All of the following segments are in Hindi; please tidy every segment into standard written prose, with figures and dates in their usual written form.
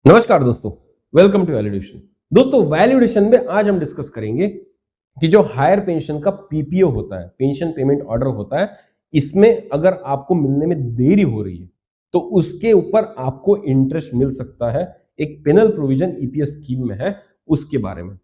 नमस्कार दोस्तों, वेलकम टू वैल्यूडेशन। दोस्तों वैल्यूडेशन में आज हम डिस्कस करेंगे कि जो हायर पेंशन का पीपीओ होता है, पेंशन पेमेंट ऑर्डर होता है, इसमें अगर आपको मिलने में देरी हो रही है तो उसके ऊपर आपको इंटरेस्ट मिल सकता है। एक पेनल प्रोविजन ईपीएस स्कीम में है, उसके बारे में।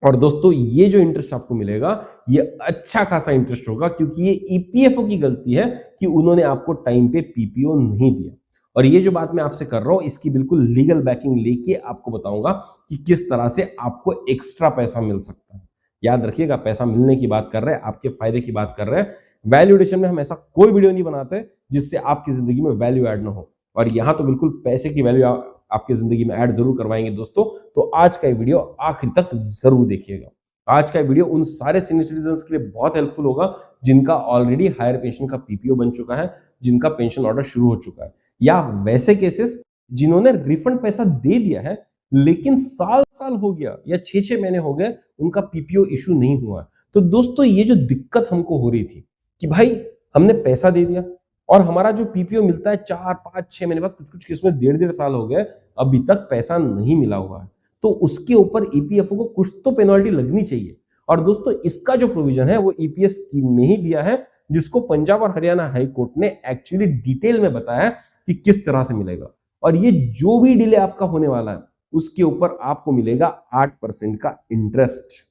और दोस्तों ये जो इंटरेस्ट आपको मिलेगा ये अच्छा खासा इंटरेस्ट होगा, क्योंकि ये ईपीएफओ की गलती है कि उन्होंने आपको टाइम पे पीपीओ नहीं दिया। और ये जो बात मैं आपसे कर रहा हूं इसकी बिल्कुल लीगल बैकिंग लेके आपको बताऊंगा कि किस तरह से आपको एक्स्ट्रा पैसा मिल सकता है। याद रखिएगा, पैसा मिलने की बात कर रहे हैं, आपके फायदे की बात कर रहे हैं। वैल्यूएशन में हम ऐसा कोई वीडियो नहीं बनाते जिससे आपकी जिंदगी में वैल्यू ऐड ना हो, और यहां तो बिल्कुल पैसे की वैल्यू आपकी जिंदगी में ऐड जरूर करवाएंगे दोस्तों। तो आज का ये वीडियो आखिर तक जरूर देखिएगा। आज का वीडियो उन सारे सीनियर सिटीजन के लिए बहुत हेल्पफुल होगा जिनका ऑलरेडी हायर पेंशन का पीपीओ बन चुका है, जिनका पेंशन ऑर्डर शुरू हो चुका है, या वैसे केसेस जिन्होंने रिफंड पैसा दे दिया है लेकिन साल साल हो गया या 6-6 महीने हो गए उनका पीपीओ इशू नहीं हुआ। तो दोस्तों ये जो दिक्कत हमको हो रही थी कि भाई हमने पैसा दे दिया और हमारा जो पीपीओ मिलता है 4-5-6 महीने बाद, कुछ कुछ केस में 1.5 साल हो गए, अभी तक पैसा नहीं मिला हुआ है। तो उसके ऊपर ईपीएफओ को कुछ तो पेनल्टी लगनी चाहिए। और दोस्तों इसका जो प्रोविजन है वो ईपीएस स्कीम में ही दिया है, जिसको पंजाब और हरियाणा हाई कोर्ट ने एक्चुअली डिटेल में बताया कि किस तरह से मिलेगा। और ये जो भी डिले आपका होने वाला है उसके ऊपर आपको मिलेगा 8% का इंटरेस्ट।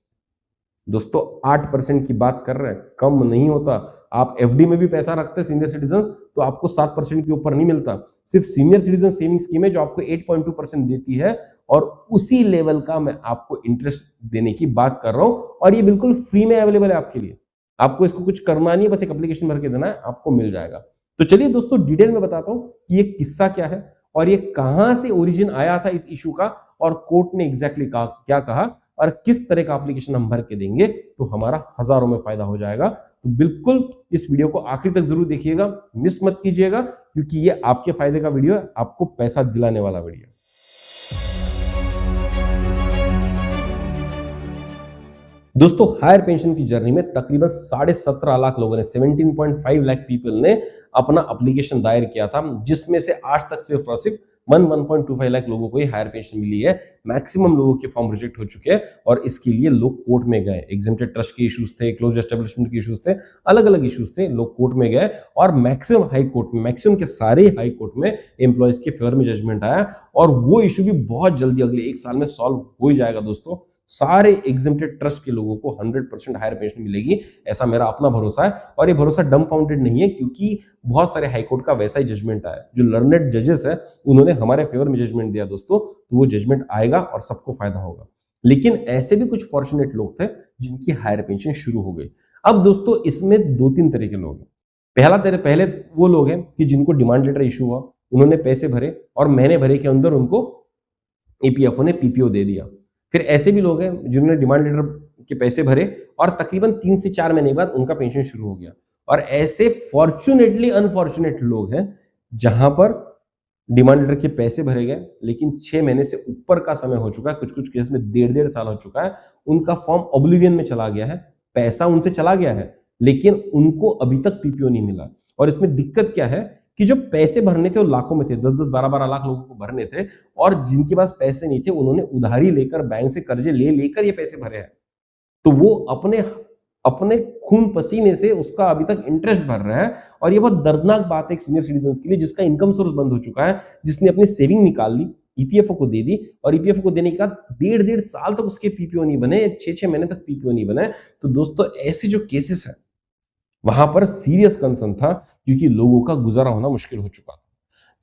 दोस्तों 8% की बात कर रहे हैं, कम नहीं होता। आप एफडी में भी पैसा रखते हैं सीनियर सिटीजन तो आपको 7% के ऊपर नहीं मिलता। सिर्फ सीनियर सिटीजन सेविंग स्कीम है जो आपको 8.2% देती है, और उसी लेवल का मैं आपको इंटरेस्ट देने की बात कर रहा हूं। और ये बिल्कुल फ्री में अवेलेबल है आपके लिए, आपको इसको कुछ करना नहीं है, बस एक एप्लीकेशन भर के देना है, आपको मिल जाएगा। तो चलिए दोस्तों डिटेल में बताता हूं कि ये किस्सा क्या है और ये कहां से ओरिजिन आया था इस इशू का, और कोर्ट ने एग्जैक्टली क्या कहा, और किस तरह का एप्लीकेशन हम भर के देंगे तो हमारा हजारों में फायदा हो जाएगा। तो बिल्कुल इस वीडियो को आखिर तक जरूर देखिएगा, मिस मत कीजिएगा, क्योंकि ये आपके फायदे का वीडियो है, आपको पैसा दिलाने वाला वीडियो। दोस्तों हायर पेंशन की जर्नी में तकरीबन 17.5 लाख लोगों ने, 17.5 लाख पीपल ने अपना एप्लीकेशन दायर किया था, जिसमें से आज तक सिर्फ और सिर्फ 1.25 लाख लोगों को ही हायर पेंशन मिली है। मैक्सिमम लोगों के फॉर्म रिजेक्ट हो चुके हैं और इसके लिए लोग कोर्ट में गए। एग्जेम्प्टेड ट्रस्ट के इश्यूज थे, क्लोज एस्टेब्लिशमेंट के इश्यूज थे, अलग अलग इश्यूज थे, लोग कोर्ट में गए और मैक्सिमम हाई कोर्ट में, मैक्सिमम के सारे हाई कोर्ट में एम्प्लॉयज के फेवर में जजमेंट आया, और वो इशू भी बहुत जल्दी अगले 1 साल में सॉल्व हो ही जाएगा। दोस्तों सारे एग्जेम्प्टेड ट्रस्ट के लोगों को 100% हायर पेंशन मिलेगी, ऐसा मेरा अपना भरोसा है। और ये भरोसा डम फाउंडेड नहीं है, क्योंकि बहुत सारे हाईकोर्ट का वैसा ही जजमेंट आया। जो लर्नेड जजेस है उन्होंने हमारे फेवर में जजमेंट दिया दोस्तों, तो वो जजमेंट आएगा और सबको फायदा होगा। लेकिन ऐसे भी कुछ फॉर्चुनेट लोग थे जिनकी हायर पेंशन शुरू हो गई। अब दोस्तों इसमें 2-3 तरह के लोग हैं। पहले वो लोग हैं कि जिनको डिमांड लेटर इशू हुआ, उन्होंने पैसे भरे और महीने भरे के अंदर उनको ईपीएफओ ने पीपीओ दे दिया। फिर ऐसे भी लोग हैं जिन्होंने डिमांड लेटर के पैसे भरे और तकरीबन 3 से 4 महीने बाद उनका पेंशन शुरू हो गया। और ऐसे फॉर्चुनेटली अनफॉर्चुनेट लोग हैं जहां पर डिमांड लेटर के पैसे भरे गए लेकिन 6 महीने से ऊपर का समय हो चुका है, कुछ कुछ केस में 1.5 साल हो चुका है, उनका फॉर्म ऑब्लिवियन में चला गया है, पैसा उनसे चला गया है लेकिन उनको अभी तक पीपीओ नहीं मिला। और इसमें दिक्कत क्या है कि जो पैसे भरने थे वो लाखों में थे, 10-10, 12-12 लाख लोगों को भरने थे, और जिनके पास पैसे नहीं थे उन्होंने उधारी लेकर, बैंक से कर्जे लेकर ये पैसे भरे हैं। तो वो अपने अपने खून पसीने से उसका अभी तक इंटरेस्ट भर रहा है। और ये बहुत दर्दनाक बात है एक सीनियर सिटीजन के लिए जिसका इनकम सोर्स बंद हो चुका है, जिसने अपनी सेविंग निकाल ली, ईपीएफओ को दे दी, और ईपीएफओ को देने के बाद 1.5 साल तक उसके पीपीओ नहीं बने, 6-6 महीने तक पीपीओ नहीं बने। तो दोस्तों ऐसे जो केसेस है वहां पर सीरियस कंसर्न था, क्योंकि लोगों का गुजारा होना मुश्किल हो चुका था।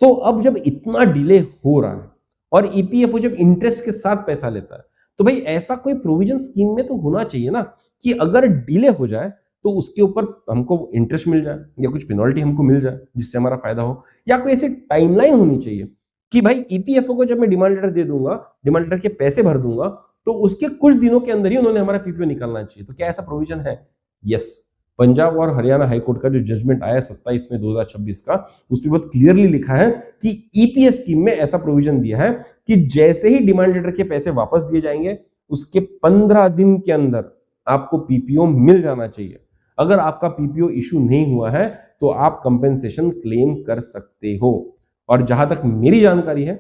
तो अब जब इतना डिले हो रहा है और ईपीएफओ जब इंटरेस्ट के साथ पैसा लेता है, तो भाई ऐसा कोई प्रोविजन स्कीम में तो होना चाहिए ना कि अगर डिले हो जाए तो उसके ऊपर हमको इंटरेस्ट मिल जाए या कुछ पेनल्टी हमको मिल जाए जिससे हमारा फायदा हो, या कोई ऐसी टाइमलाइन होनी चाहिए कि भाई ईपीएफओ को जब मैं डिमांड लेटर दे दूंगा, डिमांड लेटर के पैसे भर दूंगा, तो उसके कुछ दिनों के अंदर ही उन्होंने हमारा पीपीओ निकालना चाहिए। तो क्या ऐसा प्रोविजन है? यस, पंजाब और हरियाणा हाईकोर्ट का जो जजमेंट आया 27 में 2026 का, उसमें बहुत क्लियरली लिखा है कि ईपीएस स्कीम में ऐसा प्रोविजन दिया है कि जैसे ही डिमांड लेटर के पैसे वापस दिए जाएंगे उसके 15 दिन के अंदर आपको पीपीओ मिल जाना चाहिए। अगर आपका पीपीओ इशू नहीं हुआ है तो आप कंपेंसेशन क्लेम कर सकते हो। और जहां तक मेरी जानकारी है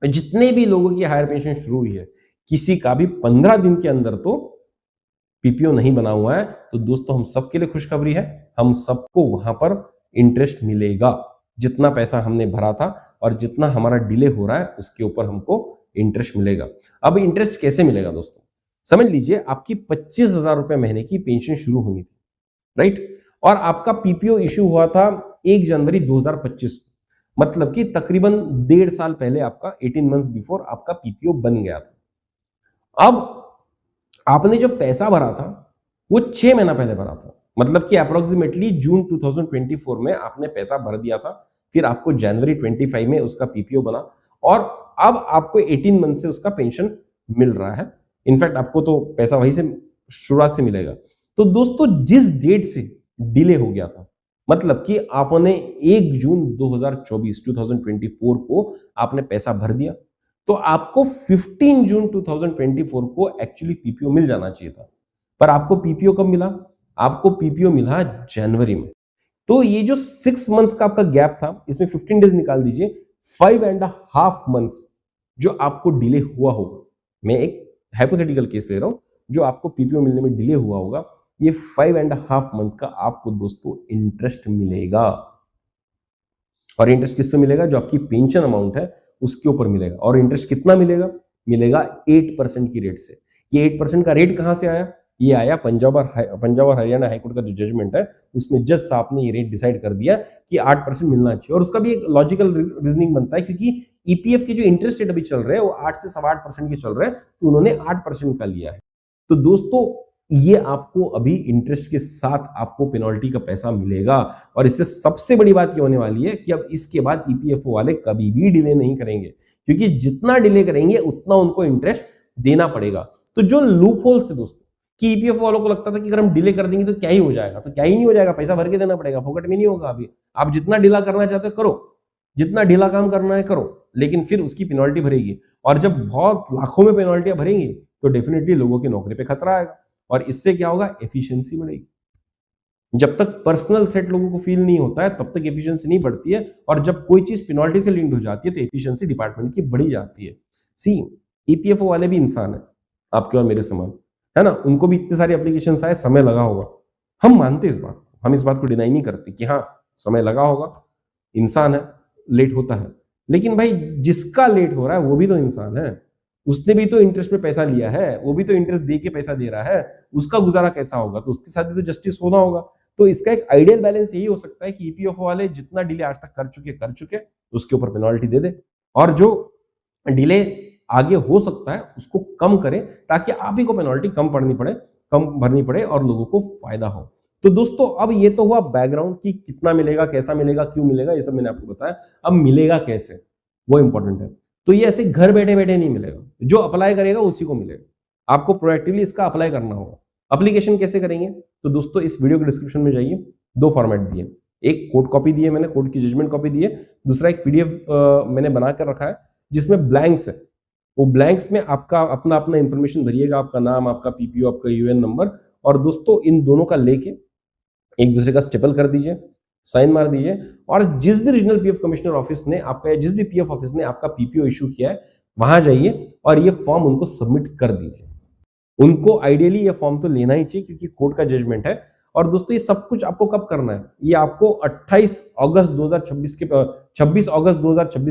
जितने भी लोगों की हायर पेंशन शुरू हुई है, किसी का भी 15 दिन के अंदर तो पीपीओ नहीं बना हुआ है। तो दोस्तों हम सबके लिए खुशखबरी है, हम सबको वहां पर इंटरेस्ट मिलेगा। जितना पैसा हमने भरा था और जितना हमारा डिले हो रहा है उसके ऊपर हमको इंटरेस्ट मिलेगा। अब इंटरेस्ट कैसे मिलेगा दोस्तों, समझ लीजिए आपकी 25,000 रुपए महीने की पेंशन शुरू होनी थी, राइट, और आपका पीपीओ इश्यू हुआ था 1 जनवरी 2025 को, मतलब कि तकरीबन 1.5 साल पहले आपका 18 मंथ्स बिफोर आपका पीपीओ बन गया था। अब आपने जो पैसा भरा था वो 6 महीना पहले भरा था, मतलब कि अप्रोक्सीमेटली जून 2024 में आपने पैसा भर दिया था, फिर आपको जनवरी 25 में उसका पीपीओ बना और अब आपको 18 मंथ से उसका पेंशन मिल रहा है। इनफैक्ट आपको तो पैसा वहीं से शुरुआत से मिलेगा। तो दोस्तों जिस डेट से डिले हो गया था, मतलब कि आपने 1 जून 2024 को आपने पैसा भर दिया, तो आपको 15 जून 2024 को एक्चुअली पीपीओ मिल जाना चाहिए था। पर आपको पीपीओ कब मिला, आपको पीपीओ मिला जनवरी में। तो ये जो 6 मंथ्स का आपका गैप था, इसमें 15 डेज निकाल दीजिए, 5.5 मंथ्स जो आपको डिले हुआ होगा। मैं एक हाइपोथेटिकल केस ले रहा हूं, जो आपको पीपीओ मिलने में डिले हुआ होगा, ये 5.5 मंथ का आपको दोस्तों इंटरेस्ट मिलेगा। और इंटरेस्ट किस पे मिलेगा, जो आपकी पेंशन अमाउंट है उसके ऊपर मिलेगा। और इंटरेस्ट कितना मिलेगा, मिलेगा 8% की रेट से। ये 8% का रेट कहां से आया, ये आया पंजाब और हरियाणा हाईकोर्ट का जो जजमेंट है उसमें जज साहब ने ये रेट डिसाइड कर दिया कि 8% मिलना चाहिए। और उसका भी एक लॉजिकल रीजनिंग बनता है, क्योंकि ईपीएफ के जो इंटरेस्ट रेट अभी चल रहे हैं वो 8 से 8.25% के चल रहे हैं, तो उन्होंने 8% का लिया है। तो दोस्तों ये आपको अभी इंटरेस्ट के साथ आपको पेनल्टी का पैसा मिलेगा। और इससे सबसे बड़ी बात ये होने वाली है कि अब इसके बाद ईपीएफओ वाले कभी भी डिले नहीं करेंगे, क्योंकि जितना डिले करेंगे उतना उनको इंटरेस्ट देना पड़ेगा। तो जो लूप होल्स थे दोस्तों, कि ईपीएफओ वालों को लगता था कि अगर हम डिले कर देंगे तो क्या ही हो जाएगा, तो क्या ही नहीं हो जाएगा, पैसा भर के देना पड़ेगा, फोकट में नहीं होगा। अभी आप जितना ढीला करना चाहते हो करो, जितना ढीला काम करना है करो, लेकिन फिर उसकी पेनल्टी भरेगी। और जब बहुत लाखों में पेनल्टियां भरेंगी तो डेफिनेटली लोगों की नौकरी पे खतरा आएगा, और इससे क्या होगा, एफिशिएंसी बढ़ेगी। जब तक पर्सनल थ्रेट लोगों को फील नहीं होता है तब तक एफिशिएंसी नहीं बढ़ती है, और जब कोई चीज पेनल्टी से लिंक्ड हो जाती है तो एफिशिएंसी डिपार्टमेंट की बढ़ी जाती है। सी ईपीएफओ वाले भी इंसान है, आपके और मेरे समान, है ना, उनको भी इतने सारे एप्लीकेशन आए, समय लगा होगा, हम मानते इस बात, हम इस बात को डिनाई नहीं करते कि हाँ समय लगा होगा, इंसान है, लेट होता है। लेकिन भाई जिसका लेट हो रहा है वो भी तो इंसान है, उसने भी तो इंटरेस्ट पे पैसा लिया है, वो भी तो इंटरेस्ट दे के पैसा दे रहा है, उसका गुजारा कैसा होगा, तो उसके साथ भी तो जस्टिस होना होगा। तो इसका एक आइडियल बैलेंस यही हो सकता है कि ईपीएफओ वाले जितना डिले आज तक कर चुके उसके ऊपर पेनल्टी दे दे, और जो डिले आगे हो सकता है उसको कम करें, ताकि आप ही को पेनल्टी कम भरनी पड़े और लोगों को फायदा हो। तो दोस्तों अब ये तो हुआ बैकग्राउंड कि कितना मिलेगा, कैसा मिलेगा, क्यों मिलेगा, ये सब मैंने आपको बताया। अब मिलेगा कैसे, वो इंपॉर्टेंट है। तो ये ऐसे घर बैठे बैठे नहीं मिलेगा, जो अप्लाई करेगा उसी को मिलेगा। आपको प्रोएक्टिवली इसका अप्लाई करना होगा। अप्लीकेशन कैसे करेंगे, तो दोस्तों इस वीडियो के डिस्क्रिप्शन में जाइए, 2 फॉर्मेट दिए, एक कोर्ट कॉपी दी है मैंने, कोर्ट की जजमेंट कॉपी दी है, दूसरा एक पीडीएफ मैंने बना कर रखा है जिसमें ब्लैंक्स है। वो ब्लैंक्स में आपका अपना अपना इंफॉर्मेशन भरिएगा, आपका नाम, आपका पीपीओ, आपका यूएन नंबर, और दोस्तों इन दोनों का लेके एक दूसरे का स्टेपल कर दीजिए, साइन मार दीजिए, और जिस भी रीजनल पीएफ कमिश्नर ऑफिस ने आपका, जिस भी पीएफ ऑफिस ने आपका पीपीओ इशू किया है वहां जाइए और ये फॉर्म उनको सबमिट कर दीजिए। उनको आइडियली ये फॉर्म तो लेना ही चाहिए क्योंकि कोर्ट का जजमेंट है। और दोस्तों ये सब कुछ आपको कब करना है, ये आपको 26 अगस्त 2026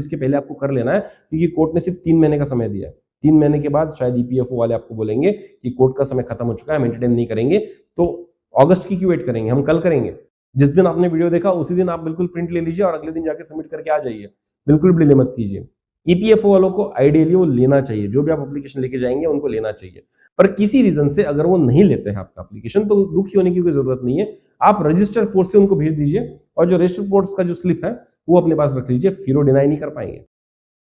के पहले आपको कर लेना है, क्योंकि कोर्ट ने सिर्फ 3 महीने का समय दिया है। 3 महीने के बाद शायद ईपीएफओ वाले आपको बोलेंगे कि कोर्ट का समय खत्म हो चुका है, हम एंटरटेन नहीं करेंगे, तो अगस्त की क्यों वेट करेंगे, हम कल करेंगे। जिस दिन आपने वीडियो देखा उसी दिन आप बिल्कुल प्रिंट ले लीजिए और अगले दिन जाके सबमिट करके आ जाइए, बिल्कुल भी डिले मत कीजिए। ईपीएफओ वालों को आइडियली वो लेना चाहिए, जो भी आप एप्लीकेशन लेके जाएंगे उनको लेना चाहिए। पर किसी रीजन से अगर वो नहीं लेते हैं आपका एप्लीकेशन तो दुखी होने की कोई जरूरत नहीं है, आप रजिस्टर पोस्ट से उनको भेज दीजिए, और जो रजिस्टर पोस्ट का जो स्लिप है वो अपने पास रख लीजिए, फिर वो डिनाई नहीं कर पाएंगे।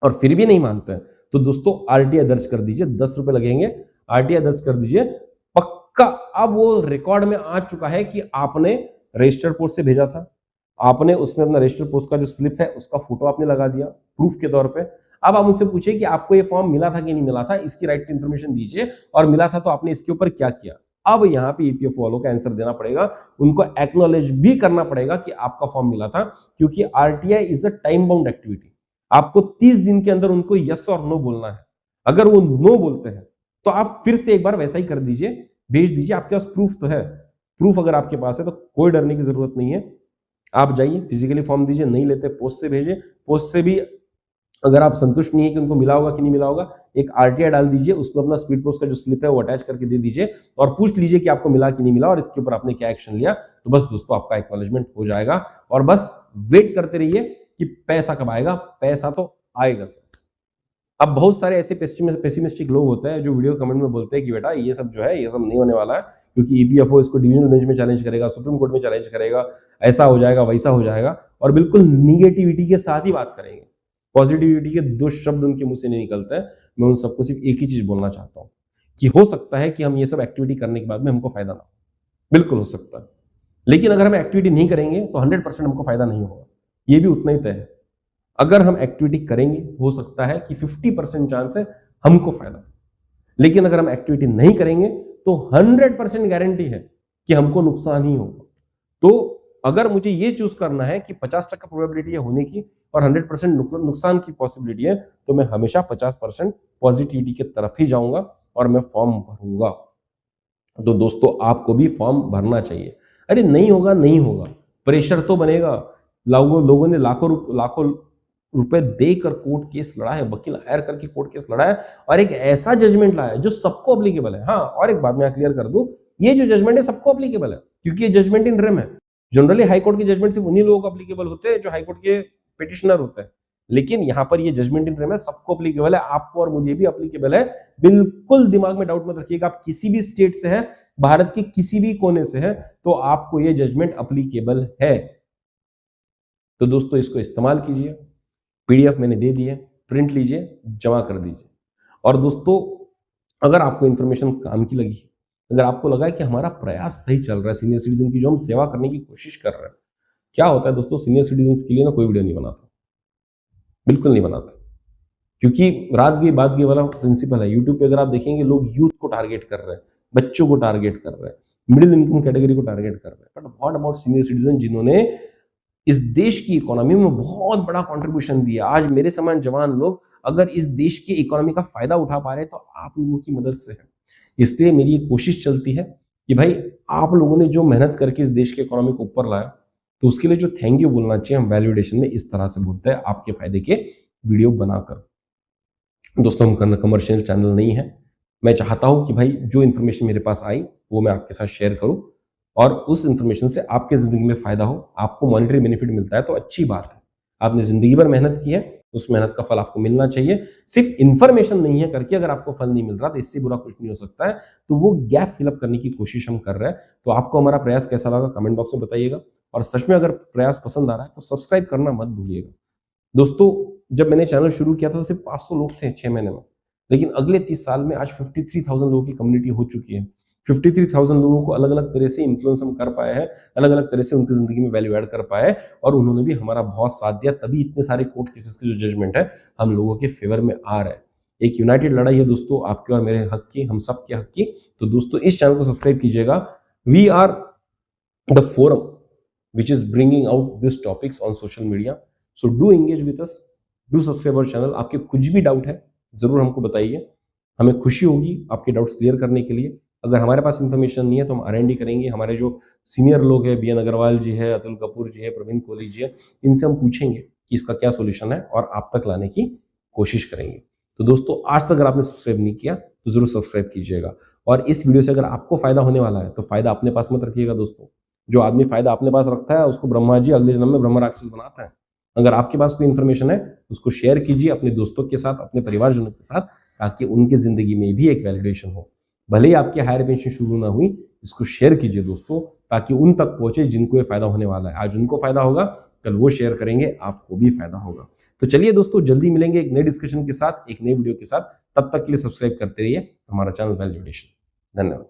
और फिर भी नहीं मानते हैं तो दोस्तों आरटीआई दर्ज कर दीजिए, 10 रुपए लगेंगे, आरटीआई दर्ज कर दीजिए पक्का। अब वो रिकॉर्ड में आ चुका है कि आपने रजिस्टर पोस्ट से भेजा था, आपने उसमें अपना रजिस्टर पोस्ट का जो स्लिप है उसका फोटो आपने लगा दिया प्रूफ के तौर पे। अब आप उनसे पूछिए कि आपको ये फॉर्म मिला था कि नहीं मिला था, इसकी राइट टू इन्फॉर्मेशन दीजिए, और मिला था तो आपने इसके ऊपर क्या किया। अब यहाँ पे ईपीएफओ वालों का आंसर देना पड़ेगा, उनको एक्नॉलेज भी करना पड़ेगा कि आपका फॉर्म मिला था, क्योंकि RTI is a time bound activity. आपको 30 दिन के अंदर उनको यस और नो बोलना है। अगर वो नो बोलते हैं तो आप फिर से एक बार वैसा ही कर दीजिए, भेज दीजिए। आपके पास प्रूफ तो है, प्रूफ अगर आपके पास है तो कोई डरने की जरूरत नहीं है। आप जाइए फिजिकली फॉर्म दीजिए, नहीं लेते पोस्ट से भेजिए। पोस्ट से भी अगर आप संतुष्ट नहीं है कि उनको मिला होगा कि नहीं मिला होगा, एक आरटीआई डाल दीजिए, उसमें अपना स्पीड पोस्ट का जो स्लिप है वो अटैच करके दे दीजिए और पूछ लीजिए कि आपको मिला कि नहीं मिला और इसके ऊपर आपने क्या एक्शन लिया। तो बस दोस्तों आपका एक्नॉलेजमेंट हो जाएगा और बस वेट करते रहिए कि पैसा कब आएगा। पैसा तो आएगा। अब बहुत सारे ऐसे पेसिमिस्टिक लोग होते हैं जो वीडियो कमेंट में बोलते हैं कि बेटा ये सब जो है ये सब नहीं होने वाला है, क्योंकि ईपीएफओ इसको डिविजनल बेंच में चैलेंज करेगा, सुप्रीम कोर्ट में चैलेंज करेगा, ऐसा हो जाएगा वैसा हो जाएगा, और बिल्कुल निगेटिविटी के साथ ही बात करेंगे। पॉजिटिविटी के दो शब्द उनके मुंह से नहीं निकलते हैं। मैं उन सबको सिर्फ एक ही चीज बोलना चाहता हूँ कि हो सकता है कि हम ये सब एक्टिविटी करने के बाद में हमको फायदा ना हो, बिल्कुल हो सकता है, लेकिन अगर हम एक्टिविटी नहीं करेंगे तो 100% हमको फायदा नहीं होगा, ये भी उतना ही तय है। अगर हम एक्टिविटी करेंगे हो सकता है कि 50% चांस है हमको फायदा, लेकिन अगर हम एक्टिविटी नहीं करेंगे तो 100% गारंटी है कि हमको नुकसान ही होगा। तो अगर मुझे ये चूज करना है कि 50% प्रोबेबिलिटी है होने की और 100% नुकसान की पॉसिबिलिटी है, तो मैं हमेशा 50% पॉजिटिविटी की तरफ ही जाऊंगा और मैं फॉर्म भरूंगा। तो दोस्तों आपको भी फॉर्म भरना चाहिए। अरे नहीं होगा नहीं होगा, प्रेशर तो बनेगा। लोगों ने लाखों रुपए देकर कोर्ट केस लड़ा है, वकील हायर करके कोर्ट केस लड़ा है और एक ऐसा जजमेंट लाया है जो सबको अप्लीकेबल है। हाँ, और एक बात मैं क्लियर कर दूं, ये जो जजमेंट है सबको अप्लीकेबल है, क्योंकि ये जजमेंट इन रेम है। जनरली हाईकोर्ट के जजमेंट सिर्फ उन्हीं लोगों को अप्लीकेबल होते हैं जो हाईकोर्ट के पिटिशनर होते हैं, लेकिन यहाँ पर ये जजमेंट इन रेम है, सबको अप्लीकेबल है, आपको और मुझे भी अप्लीकेबल है। बिल्कुल दिमाग में डाउट मत रखिएगा, आप किसी भी स्टेट से है, भारत के किसी भी कोने से है, तो आपको ये जजमेंट अप्लीकेबल है। तो दोस्तों इसको इस्तेमाल कीजिए। पीडीएफ मैंने दे दी है, प्रिंट लीजिए, जमा कर दीजिए। और दोस्तों अगर आपको इन्फॉर्मेशन काम की लगी, अगर आपको लगा है कि हमारा प्रयास सही चल रहा है, सीनियर सिटीजन की जो हम सेवा करने की कोशिश कर रहे हैं, क्या होता है दोस्तों, सीनियर सिटीजन के लिए ना कोई वीडियो नहीं बनाता, बिल्कुल नहीं बनाता, क्योंकि रात गई बात गई वाला प्रिंसिपल है। यूट्यूब पे अगर आप देखेंगे लोग यूथ को टारगेट कर रहे हैं, बच्चों को टारगेट कर रहे हैं, मिडिल इनकम कैटेगरी को टारगेट कर रहे हैं, but what about senior citizen जिन्होंने इस देश की इकोनॉमी में बहुत बड़ा कंट्रीब्यूशन दिया। आज मेरे समान जवान लोग अगर इस देश की इकोनॉमी का फायदा उठा पा रहे हैं तो आप लोगों की मदद से है। इसलिए मेरी ये कोशिश चलती है कि भाई आप लोगों ने जो मेहनत करके इस देश की इकोनॉमी को ऊपर लाया, तो उसके लिए जो थैंक यू बोलना चाहिए, हम वैल्यूडेशन में इस तरह से बोलते हैं, आपके फायदे के वीडियो बनाकर। दोस्तों हम कमर्शियल चैनल नहीं है, मैं चाहता हूं कि भाई जो इन्फॉर्मेशन मेरे पास आई वो मैं आपके साथ शेयर करूं और उस इंफॉर्मेशन से आपके जिंदगी में फायदा हो, आपको मॉनेटरी बेनिफिट मिलता है तो अच्छी बात है। आपने जिंदगी भर मेहनत की है, उस मेहनत का फल आपको मिलना चाहिए। सिर्फ इंफॉर्मेशन नहीं है करके अगर आपको फल नहीं मिल रहा तो इससे बुरा कुछ नहीं हो सकता है। तो वो गैप फिलअप करने की कोशिश हम कर रहे हैं। तो आपको हमारा प्रयास कैसा लगा कमेंट बॉक्स में बताइएगा, और सच में अगर प्रयास पसंद आ रहा है तो सब्सक्राइब करना मत भूलिएगा। दोस्तों जब मैंने चैनल शुरू किया था तो सिर्फ 500 लोग थे 6 महीने में, लेकिन अगले 30 साल में आज 53,000 लोगों की कम्युनिटी हो चुकी है। 53,000 लोगों को अलग अलग तरह से इन्फ्लुएंस हम कर पाए हैं, अलग अलग तरह से उनकी जिंदगी में वैल्यू ऐड कर पाए, और उन्होंने भी हमारा बहुत साथ दिया, तभी इतने सारे कोर्ट केसेस के जो जजमेंट है हम लोगों के फेवर में आ रहा है। एक यूनाइटेड लड़ाई है दोस्तों, आपके और मेरे हक की, हम सब के हक की। तो दोस्तों इस चैनल को सब्सक्राइब कीजिएगा। We are the forum which is bringing out these topics on social media, so do engage with us, do subscribe our channel। आपके कुछ भी डाउट है जरूर हमको बताइए, हमें खुशी होगी आपके डाउट्स क्लियर करने के लिए। अगर हमारे पास इन्फॉर्मेशन नहीं है तो हम R&D करेंगे, हमारे जो सीनियर लोग हैं, बीएन अग्रवाल जी है, अतुल कपूर जी है, प्रवीण कोहली जी है, इनसे हम पूछेंगे कि इसका क्या सोल्यूशन है और आप तक लाने की कोशिश करेंगे। तो दोस्तों आज तक अगर आपने सब्सक्राइब नहीं किया तो जरूर सब्सक्राइब कीजिएगा, और इस वीडियो से अगर आपको फायदा होने वाला है तो फायदा अपने पास मत रखिएगा दोस्तों। जो आदमी फायदा अपने पास रखता है उसको ब्रह्मा जी अगले जन्म में ब्रह्म राक्षस बनाता है। अगर आपके पास कोई इन्फॉर्मेशन है उसको शेयर कीजिए अपने दोस्तों के साथ, अपने परिवारजनों के साथ, ताकि उनके जिंदगी में भी एक वैलिडेशन हो। भले ही आपकी हायर पेंशन शुरू ना हुई, इसको शेयर कीजिए दोस्तों, ताकि उन तक पहुंचे जिनको ये फायदा होने वाला है। आज उनको फायदा होगा, कल वो शेयर करेंगे, आपको भी फायदा होगा। तो चलिए दोस्तों जल्दी मिलेंगे एक नए डिस्कशन के साथ, एक नए वीडियो के साथ। तब तक के लिए सब्सक्राइब करते रहिए हमारा चैनल वैल्यूडेशन। धन्यवाद।